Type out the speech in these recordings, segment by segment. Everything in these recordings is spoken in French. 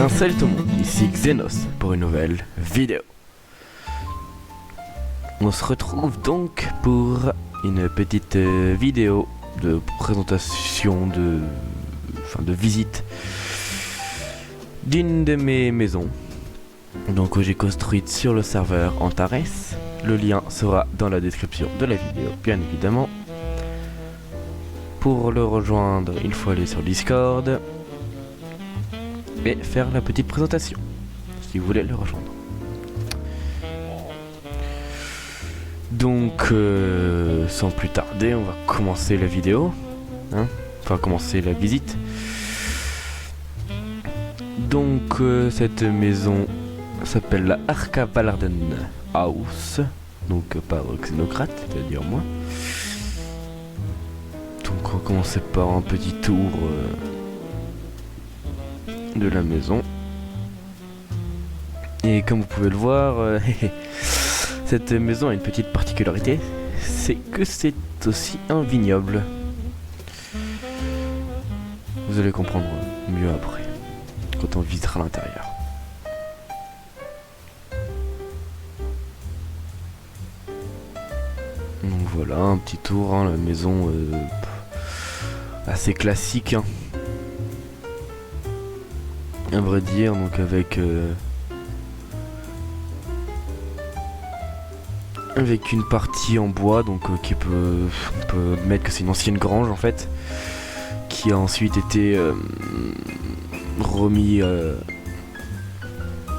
bien salut tout le monde, ici Xenos pour une nouvelle vidéo. On se retrouve donc pour une petite vidéo de présentation de visite d'une de mes maisons, donc que j'ai construite sur le serveur Antares. Le lien sera dans la description de la vidéo, bien évidemment. Pour le rejoindre, il faut aller sur Discord et faire la petite présentation si vous voulez le rejoindre. Donc sans plus tarder, on va commencer la vidéo, enfin commencer la visite. Donc cette maison s'appelle la Arca Valarden House, donc par Xenocrate, c'est-à-dire moi. Donc on va commencer par un petit tour de la maison. Et comme vous pouvez le voir, cette maison a une petite particularité, c'est que c'est aussi un vignoble. Vous allez comprendre mieux après, quand on visitera l'intérieur. Donc voilà, un petit tour, la maison assez classique, à vrai dire, donc avec une partie en bois, donc on peut admettre que c'est une ancienne grange en fait, qui a ensuite été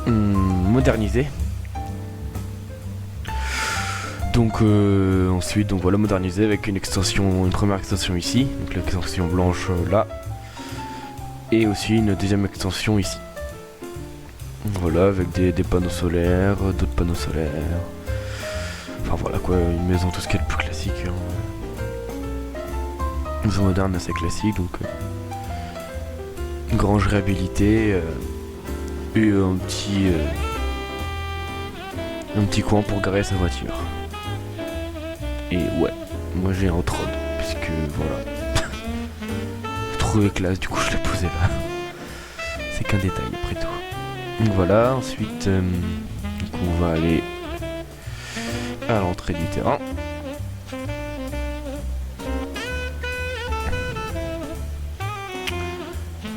modernisée. Donc ensuite, donc voilà, modernisé avec une première extension ici, donc l'extension blanche là, et aussi une deuxième extension ici. Voilà, avec des panneaux solaires, d'autres panneaux solaires. Enfin voilà quoi, une maison tout ce qui est le plus classique. Une maison moderne assez classique, donc une grange réhabilitée, et un petit coin pour garer sa voiture. Et ouais, moi j'ai un trône, puisque voilà. Je trouvais classe, du coup je l'ai posé là. C'est qu'un détail après tout. Donc voilà, ensuite donc on va aller à l'entrée du terrain.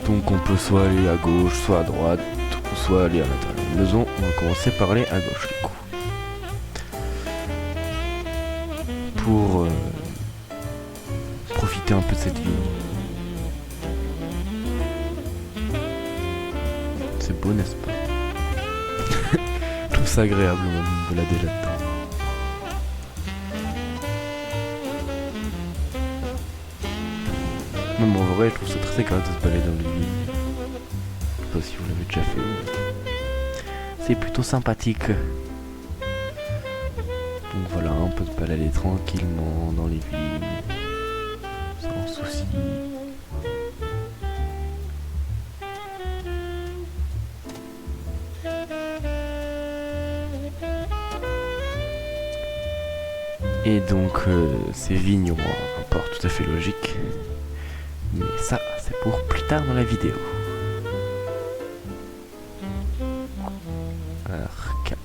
Donc on peut soit aller à gauche, soit à droite, ou soit aller à l'intérieur de la maison. On va commencer par aller à gauche du coup. Pour profiter un peu de cette ville. C'est beau, n'est-ce pas? Je trouve ça agréable de me balader là-dedans. Même en vrai, je trouve ça très agréable de se balader dans les villes. Je sais pas si vous l'avez déjà fait. C'est plutôt sympathique. Donc voilà, on peut se balader tranquillement dans les villes, sans souci. Et donc ces vignes ont un rapport tout à fait logique. Mais ça, c'est pour plus tard dans la vidéo. Arcavasiac.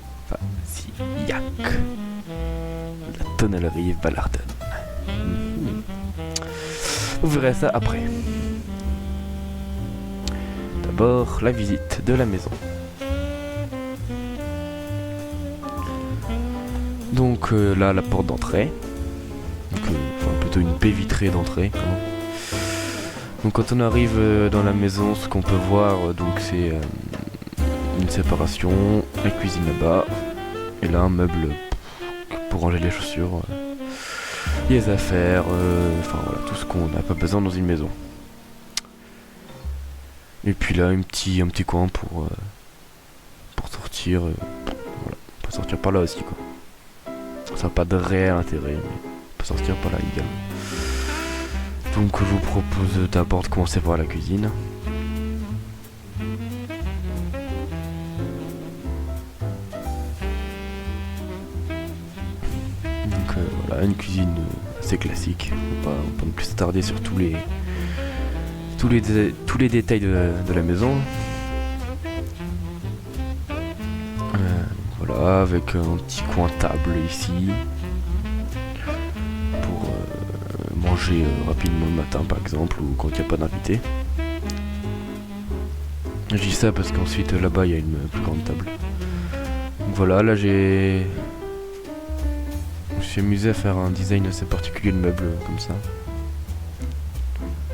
La tonnellerie Valarden. Vous verrez ça après. D'abord, la visite de la maison. Donc là, la porte d'entrée. Enfin, plutôt une baie vitrée d'entrée. Donc quand on arrive dans la maison, ce qu'on peut voir, donc c'est une séparation, la cuisine là-bas, et là un meuble pour ranger les chaussures, les affaires, enfin voilà, tout ce qu'on n'a pas besoin dans une maison. Et puis là un petit coin pour sortir, voilà, on peut sortir par là aussi quoi. Ça n'a pas de réel intérêt, mais on peut sortir par là également. Donc je vous propose d'abord de commencer par la cuisine. Donc voilà, une cuisine assez classique. On va pas non plus s'attarder sur tous les détails de la maison. voilà, avec un petit coin table ici pour manger rapidement le matin par exemple, ou quand il n'y a pas d'invité. Je dis ça parce qu'ensuite là-bas il y a une plus grande table. Donc voilà, là je me suis amusé à faire un design assez particulier de meubles comme ça.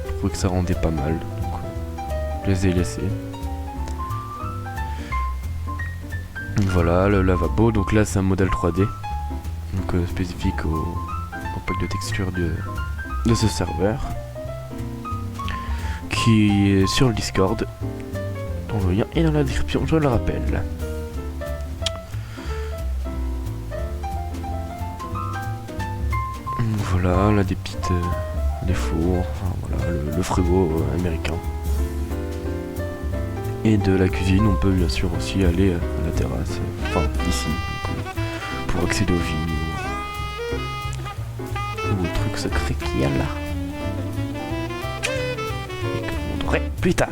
Je trouvais que ça rendait pas mal, donc je les ai laissés. Voilà, le lavabo, donc là c'est un modèle 3D, donc spécifique au pack de texture de ce serveur, qui est sur le Discord, dont le lien est dans la description, je le rappelle. Voilà, là des petites des fours, enfin, voilà, le frigo américain. Et de la cuisine, on peut bien sûr aussi aller à la terrasse, enfin ici, donc, pour accéder aux vignes ou au truc secret qu'il y a là. Et que je vous montrerai plus tard.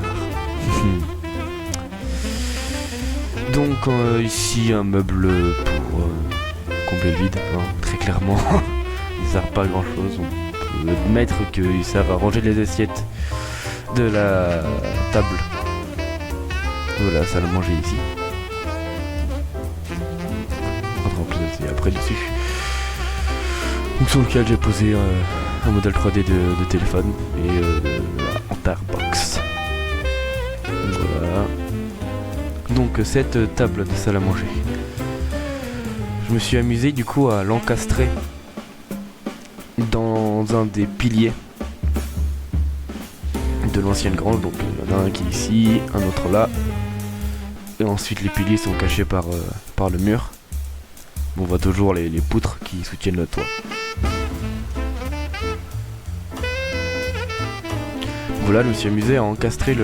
Donc ici un meuble pour combler le vide, hein, très clairement. Il sert pas à grand chose. On peut admettre qu'il sert à ranger les assiettes de la table. Voilà, salle à manger ici. Et après dessus. Donc sur lequel j'ai posé un modèle 3D de téléphone et Enterbox. Voilà. Donc cette table de salle à manger. Je me suis amusé du coup à l'encastrer dans un des piliers de l'ancienne grange. Donc il y en a un qui est ici, un autre là. Et ensuite les piliers sont cachés par le mur. On voit toujours les poutres qui soutiennent le toit. Voilà, je me suis amusé à encastrer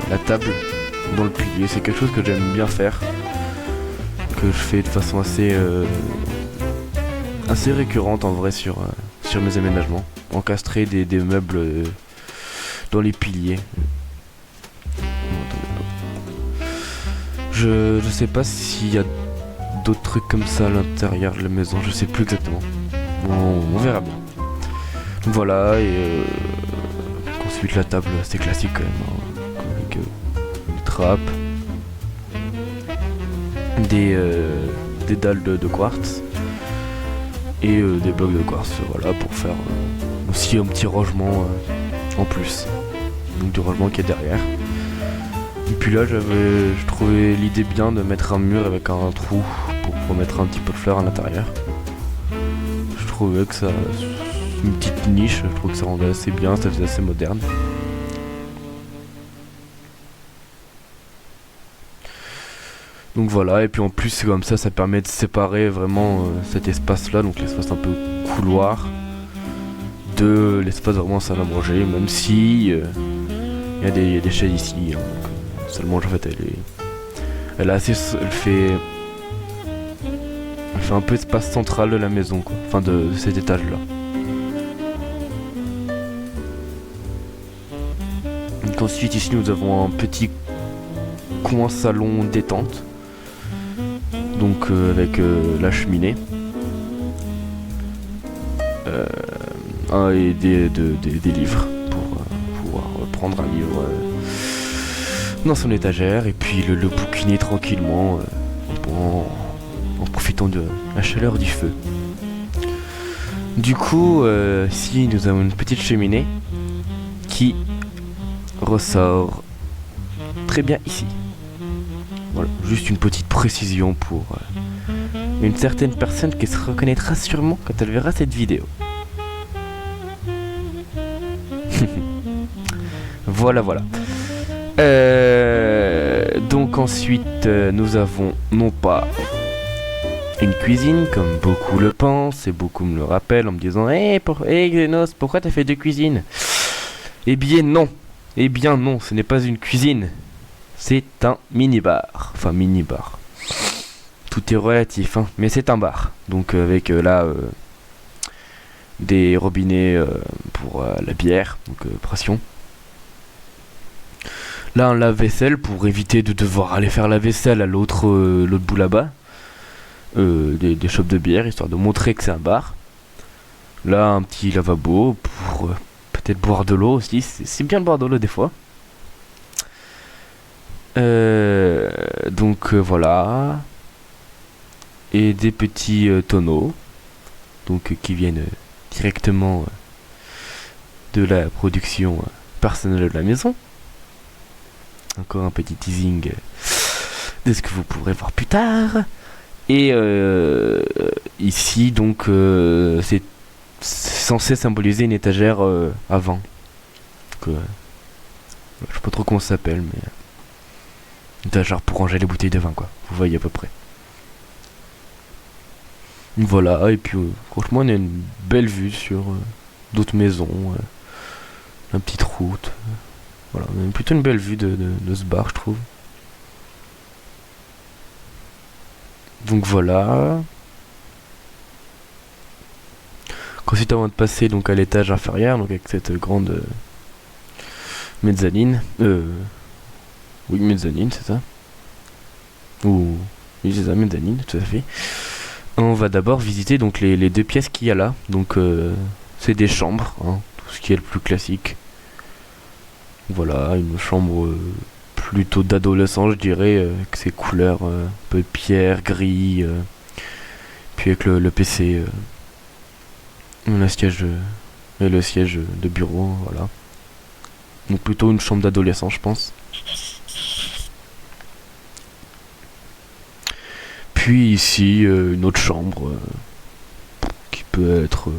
la table dans le pilier. C'est quelque chose que j'aime bien faire, que je fais de façon assez récurrente en vrai sur mes aménagements. Encastrer des meubles dans les piliers. Je sais pas s'il y a d'autres trucs comme ça à l'intérieur de la maison, je sais plus exactement. On verra bien. Donc voilà, et ensuite la table assez classique quand même, hein, avec une trappe, des dalles de quartz et des blocs de quartz, voilà, pour faire aussi un petit rangement en plus, donc du rangement qui est derrière. Et puis là je trouvais l'idée bien de mettre un mur avec un trou pour mettre un petit peu de fleurs à l'intérieur. Je trouvais que ça, une petite niche, je trouve que ça rendait assez bien, ça faisait assez moderne. Donc voilà, et puis en plus comme ça permet de séparer vraiment cet espace là, donc l'espace un peu couloir, de l'espace vraiment salle à manger, même si il y a des chaises ici, hein, donc, seulement en fait elle fait un peu espace central de la maison, quoi, enfin de cet étage là. Donc ensuite ici nous avons un petit coin salon détente, donc avec la cheminée et des livres pour pouvoir prendre un livre dans son étagère et puis le bouquiner tranquillement en profitant de la chaleur du feu. Du coup ici nous avons une petite cheminée qui ressort très bien ici. Voilà, juste une petite précision pour une certaine personne qui se reconnaîtra sûrement quand elle verra cette vidéo. Voilà. Donc ensuite nous avons non pas une cuisine comme beaucoup le pensent et beaucoup me le rappellent en me disant hey Xenos, pourquoi t'as fait deux cuisines? Eh bien non, ce n'est pas une cuisine, c'est un mini-bar. Enfin mini-bar, tout est relatif hein, mais c'est un bar. Donc avec là des robinets pour la bière, donc pression. Là un lave-vaisselle pour éviter de devoir aller faire la vaisselle à l'autre bout là-bas. des shops de bière, histoire de montrer que c'est un bar. Là, un petit lavabo pour peut-être boire de l'eau aussi. C'est bien de boire de l'eau des fois. Donc voilà. Et des petits tonneaux. Donc qui viennent directement de la production personnelle de la maison. Encore un petit teasing de ce que vous pourrez voir plus tard. Et ici donc c'est censé symboliser une étagère avant. Donc, je sais pas trop comment ça s'appelle, mais une étagère pour ranger les bouteilles de vin, quoi. Vous voyez à peu près. Voilà, et puis franchement on a une belle vue sur d'autres maisons, la petite route. Voilà, on a plutôt une belle vue de ce bar, je trouve. Donc voilà. Ensuite, avant de passer donc à l'étage inférieur, donc avec cette grande mezzanine, oui, mezzanine, c'est ça. Ou oui, c'est ça, mezzanine, tout à fait. On va d'abord visiter donc les deux pièces qu'il y a là. Donc c'est des chambres, hein, tout ce qui est le plus classique. Voilà, une chambre plutôt d'adolescent, je dirais, avec ses couleurs un peu pierre, gris, puis avec le PC, le siège et le siège de bureau, voilà. Donc plutôt une chambre d'adolescent, je pense. Puis ici, une autre chambre qui peut être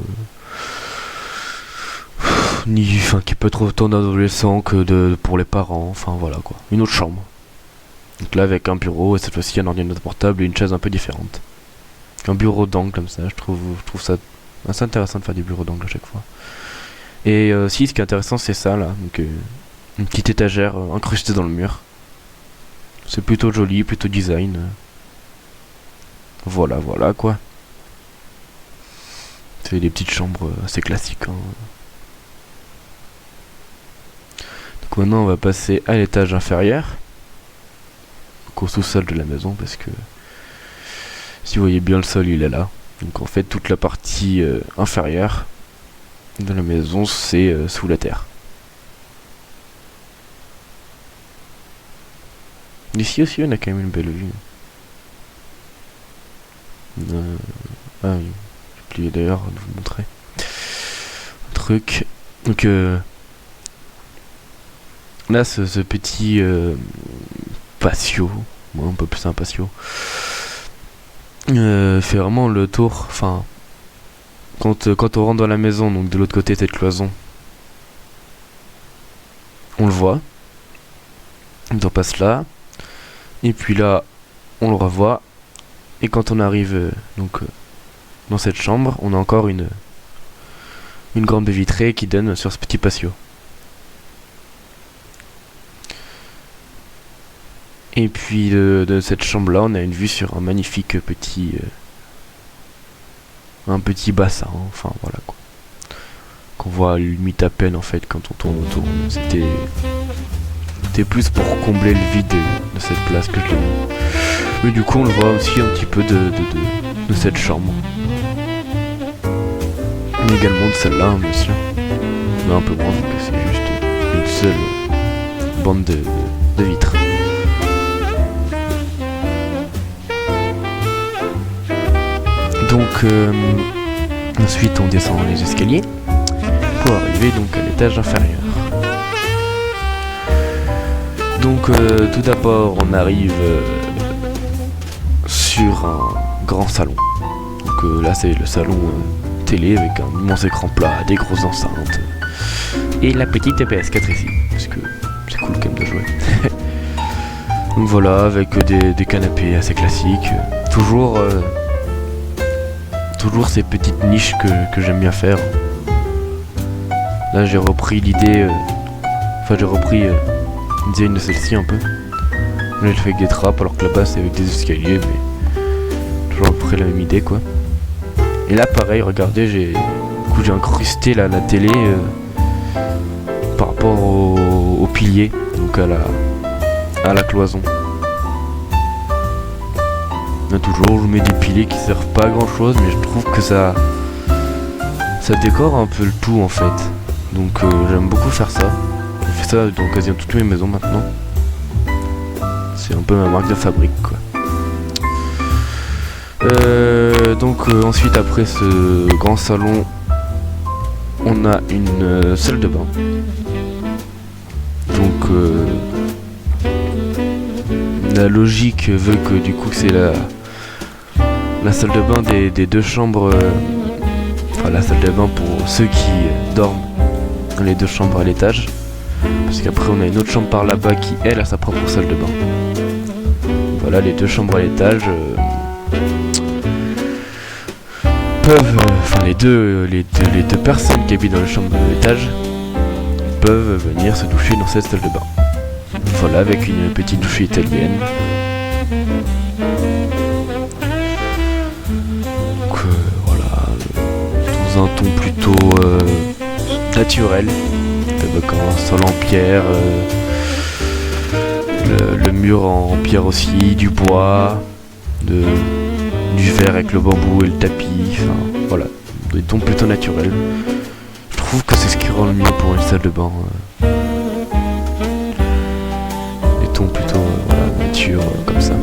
qui peut être autant d'adolescents que pour les parents, enfin voilà quoi. Une autre chambre. Donc là avec un bureau et cette fois-ci un ordinateur portable et une chaise un peu différente. Un bureau d'angle comme ça, je trouve ça assez intéressant de faire des bureaux d'angle à chaque fois. Et si ce qui est intéressant c'est ça là, donc une petite étagère incrustée dans le mur. C'est plutôt joli, plutôt design. Voilà quoi. C'est des petites chambres assez classiques, hein. Donc maintenant on va passer à l'étage inférieur, donc au sous-sol de la maison, parce que si vous voyez bien le sol il est là. Donc en fait toute la partie inférieure de la maison c'est sous la terre. Ici aussi on a quand même une belle vue. Ah oui, j'ai oublié d'ailleurs de vous montrer un truc. Donc là ce petit patio, moi un peu plus un patio, fait vraiment le tour. Enfin, quand on rentre dans la maison, donc de l'autre côté cette cloison, on le voit. On passe là, et puis là on le revoit. Et quand on arrive dans cette chambre, on a encore une grande baie vitrée qui donne sur ce petit patio. Et puis de cette chambre là, on a une vue sur un magnifique un petit bassin, enfin voilà quoi. Qu'on voit limite à peine en fait quand on tourne autour. C'était plus pour combler le vide de cette place que je l'ai mis. Mais du coup on le voit aussi un petit peu de cette chambre. Mais également de celle-là, hein, bien sûr. Mais un peu moins, donc c'est juste une seule bande de vitres. Donc ensuite on descend les escaliers pour arriver donc à l'étage inférieur. Donc tout d'abord on arrive sur un grand salon. Donc là c'est le salon télé avec un immense écran plat, des grosses enceintes et la petite PS4 ici, parce que c'est cool quand même de jouer. Donc voilà, avec des canapés assez classiques, toujours ces petites niches que j'aime bien faire. Là j'ai repris l'idée, j'ai repris une design de celle-ci un peu. Là elle fait avec des trappes alors que là-bas c'est avec des escaliers, mais toujours à peu près la même idée quoi. Et là pareil, regardez, j'ai incrusté la télé par rapport au pilier, donc à la cloison. Là, toujours, je mets des piliers qui servent pas à grand chose, mais je trouve que ça décore un peu le tout en fait. Donc j'aime beaucoup faire ça. Je fais ça dans quasiment toutes mes maisons maintenant. C'est un peu ma marque de fabrique quoi. Donc ensuite après ce grand salon, on a une salle de bain. Donc la logique veut que du coup c'est la salle de bain des deux chambres. Enfin la salle de bain pour ceux qui dorment dans les deux chambres à l'étage. Parce qu'après on a une autre chambre par là-bas qui elle a sa propre salle de bain. Voilà, les deux chambres à l'étage peuvent, enfin les deux personnes qui habitent dans les chambres de l'étage peuvent venir se doucher dans cette salle de bain. Voilà, avec une petite douche italienne. Donc voilà, dans un ton plutôt naturel, avec un sol en pierre, le mur en pierre aussi, du bois, du verre avec le bambou et le tapis, enfin voilà, des tons plutôt naturels. Je trouve que c'est ce qui rend le mieux pour une salle de bain. Des tons plutôt voilà, nature comme ça.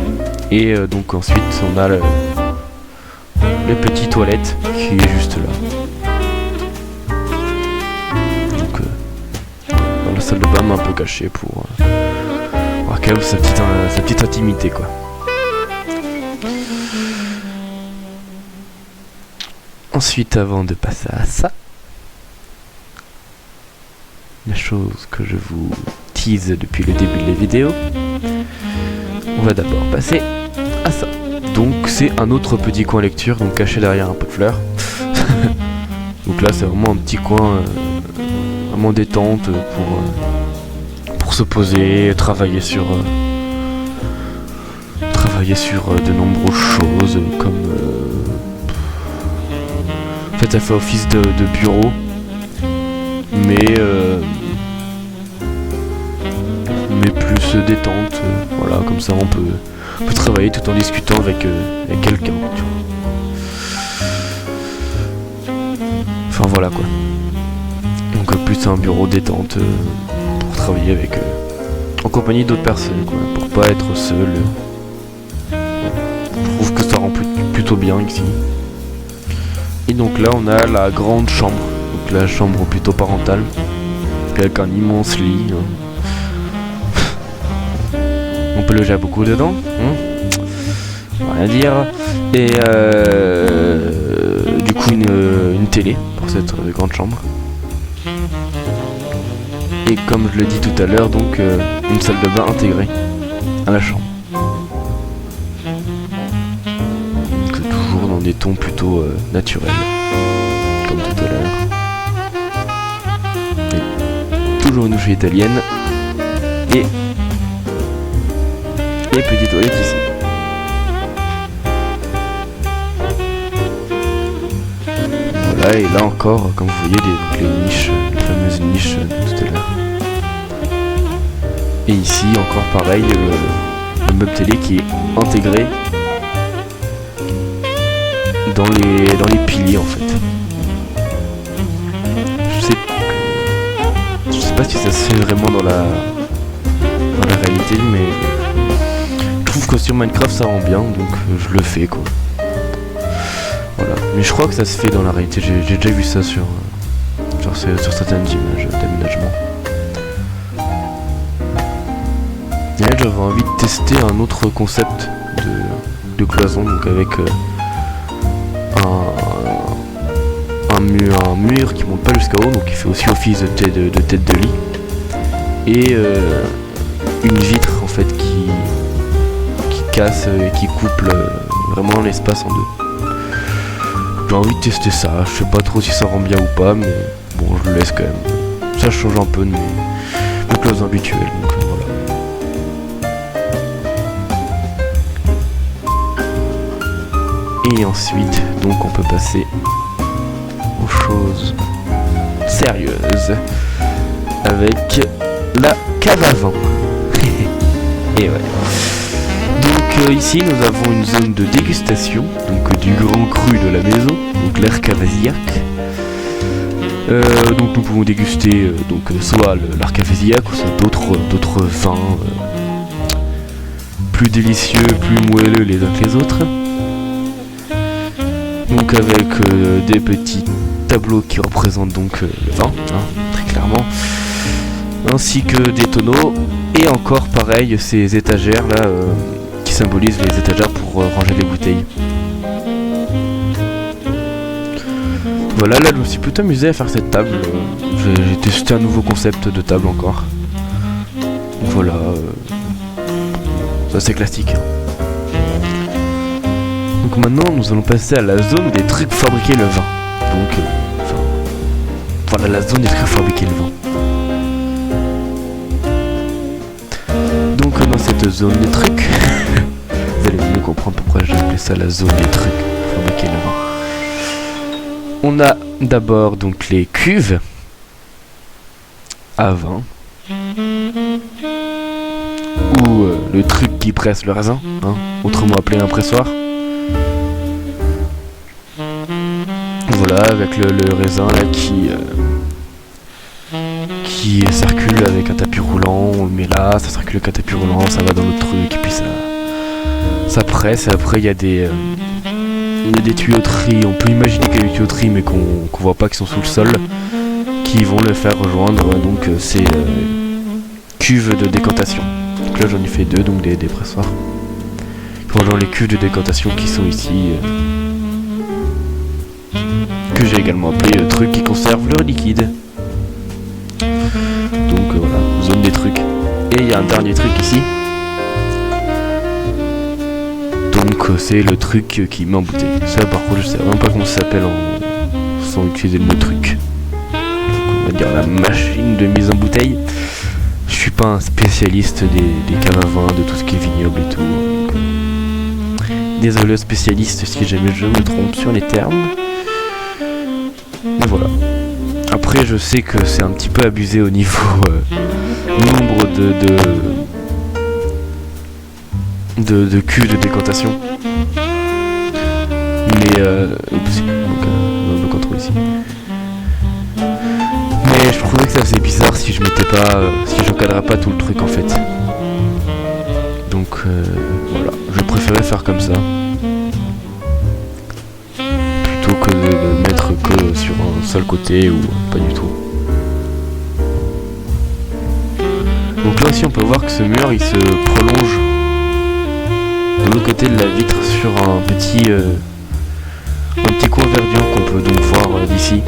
Et donc ensuite on a les petites toilettes qui est juste là. Donc dans la salle de bain un peu cachée pour avoir quand même sa petite intimité quoi. Ensuite, avant de passer à ça, la chose que je vous tease depuis le début de la vidéo, on va d'abord passer à ça. Donc c'est un autre petit coin lecture, donc caché derrière un pot de fleurs. Donc là c'est vraiment un petit coin vraiment détente pour se poser, travailler sur de nombreuses choses comme en fait ça fait office de bureau, mais plus détente, voilà, comme ça on peut travailler tout en discutant avec quelqu'un, tu vois. Enfin voilà quoi. Donc plus un bureau détente pour travailler avec en compagnie d'autres personnes quoi, pour pas être seul. Je trouve que ça rend plutôt bien ici. Et donc là on a la grande chambre, donc la chambre plutôt parentale, avec un immense lit. On peut loger beaucoup dedans, rien dire. Et du coup une télé pour cette grande chambre. Et comme je l'ai dit tout à l'heure, donc une salle de bain intégrée à la chambre. Donc toujours dans des tons plutôt naturels, comme tout à l'heure. Et toujours une douche italienne. Et petite toilette ici. Voilà, et là encore, comme vous voyez, les niches, les fameuses niches de tout à l'heure. Et ici, encore pareil, le meuble télé qui est intégré dans les piliers en fait. Je sais pas si ça se fait vraiment dans la réalité, mais je trouve que sur Minecraft ça rend bien, donc je le fais quoi. Voilà. Mais je crois que ça se fait dans la réalité, j'ai déjà vu ça sur certaines images d'aménagement. Et là j'avais envie de tester un autre concept de cloison, donc avec un mur qui monte pas jusqu'à haut, donc qui fait aussi office de tête de lit. Et une vitre en fait qui casse et qui couple vraiment l'espace en deux. J'ai envie de tester ça, je sais pas trop si ça rend bien ou pas, mais bon je le laisse quand même. Ça change un peu de mes cloisons habituelles, donc voilà. Et ensuite, donc on peut passer aux choses sérieuses avec la cave à vent. Et ouais. Donc ici nous avons une zone de dégustation, donc du grand cru de la maison, donc l'Arcavasiac. Donc nous pouvons déguster soit l'Arcavasiac ou soit d'autres vins plus délicieux, plus moelleux les uns que les autres. Donc avec des petits tableaux qui représentent donc le vin, très clairement, ainsi que des tonneaux et encore pareil ces étagères là qui symbolisent les étagères pour ranger les bouteilles. Voilà, là je me suis plutôt amusé à faire cette table. J'ai testé un nouveau concept de table encore. Voilà, ça c'est classique. Donc maintenant nous allons passer à la zone des trucs fabriqués le vin. Donc voilà la zone des trucs fabriqués le vin. Donc dans cette zone des trucs, vous allez mieux comprendre pourquoi j'ai appelé ça la zone des trucs fabriqués le vin. On a d'abord donc les cuves à vin, ou le truc qui presse le raisin, autrement appelé un pressoir. Voilà, avec le raisin là qui circule avec un tapis roulant, on le met là, ça circule avec un tapis roulant, ça va dans l'autre truc, et puis ça presse, et après il y a des tuyauteries, on peut imaginer qu'il y a des tuyauteries mais qu'on voit pas, qui sont sous le sol, qui vont le faire rejoindre donc ces cuves de décantation. Donc là j'en ai fait deux, donc des pressoirs qui rejoignent les cuves de décantation qui sont ici, que j'ai également appelé truc qui conserve le liquide. Donc voilà, zone des trucs. Et il y a un dernier truc ici. Donc c'est le truc qui met en bouteille. Ça par contre je sais vraiment pas comment ça s'appelle sans utiliser le mot truc. Donc on va dire la machine de mise en bouteille. Je suis pas un spécialiste des caves à vin, de tout ce qui est vignoble et tout. Donc, désolé aux spécialistes si jamais je me trompe sur les termes. Mais voilà. Après je sais que c'est un petit peu abusé au niveau nombre de cuves de décantation. Mais oups, donc on le contrôle ici. Mais je trouvais que ça faisait bizarre si je mettais pas, si j'encadrais pas tout le truc en fait. Donc voilà, je préférais faire comme ça plutôt que de mettre que sur un seul côté ou pas du tout. Donc là aussi on peut voir que ce mur il se prolonge de l'autre côté de la vitre sur un petit coin verdure qu'on peut donc voir d'ici.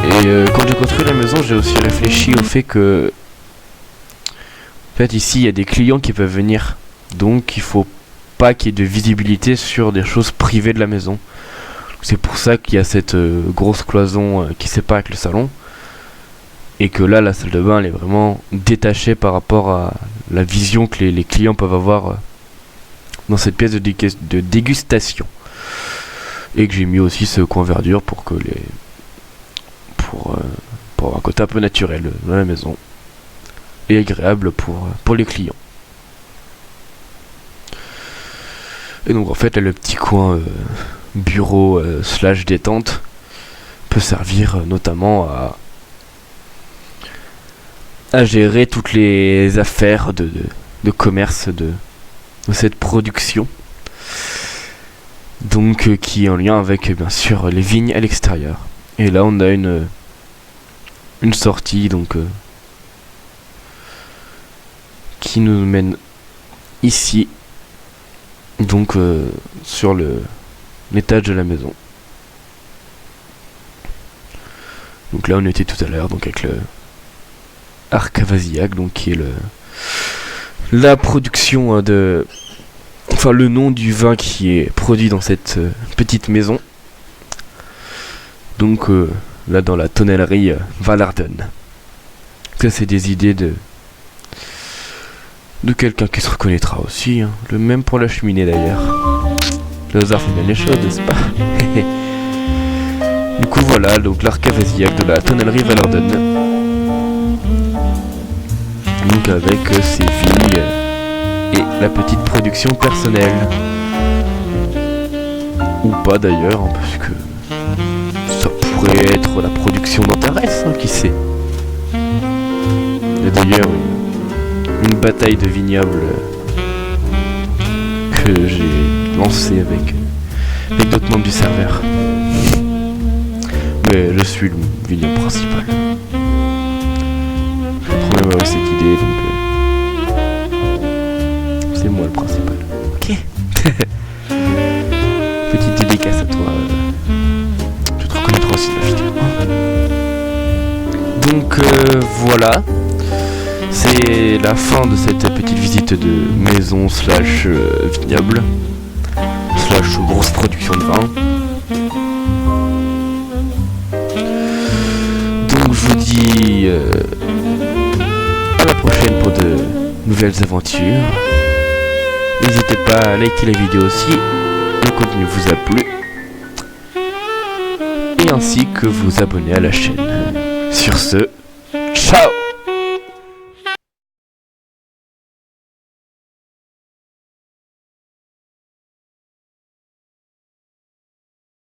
Et quand j'ai construit la maison, j'ai aussi réfléchi au fait que en fait ici il y a des clients qui peuvent venir, donc il faut pas qu'il y ait de visibilité sur des choses privées de la maison. C'est pour ça qu'il y a cette grosse cloison qui sépare avec le salon, et que là la salle de bain elle est vraiment détachée par rapport à la vision que les clients peuvent avoir dans cette pièce de dégustation. Et que j'ai mis aussi ce coin verdure pour que pour avoir un côté un peu naturel dans la maison et agréable pour les clients. Et donc en fait là, le petit coin bureau / détente peut servir notamment à gérer toutes les affaires de commerce de cette production, donc qui est en lien avec bien sûr les vignes à l'extérieur. Et là on a une sortie donc qui nous mène ici, donc sur l'étage de la maison. Donc là on était tout à l'heure donc avec le Arcavasiac, donc qui est la production le nom du vin qui est produit dans cette petite maison. Donc là dans la tonnellerie Valarden. Ça c'est des idées de quelqu'un qui se reconnaîtra aussi, le même pour la cheminée d'ailleurs. Le hasard fait bien les choses, n'est-ce pas? Du coup voilà, donc l'Arcavasiac de la tonnellerie Valarden. Donc avec ces vignes et la petite production personnelle. Ou pas d'ailleurs, hein, parce que ça pourrait être la production d'Antares, hein, qui sait. Il y a d'ailleurs une bataille de vignobles que j'ai lancée avec d'autres membres du serveur. Mais je suis le vignoble principal. J'ai trop même avec cette idée, donc c'est moi le principal. Ok. Petite dédicace à toi. Tu te reconnaîtras aussi de la vidéo. Donc voilà. C'est la fin de cette petite visite de maison slash vignoble slash grosse production de vin. Donc je vous dis à la prochaine pour de nouvelles aventures. N'hésitez pas à liker la vidéo si le contenu vous a plu et ainsi que vous abonner à la chaîne. Sur ce, ciao!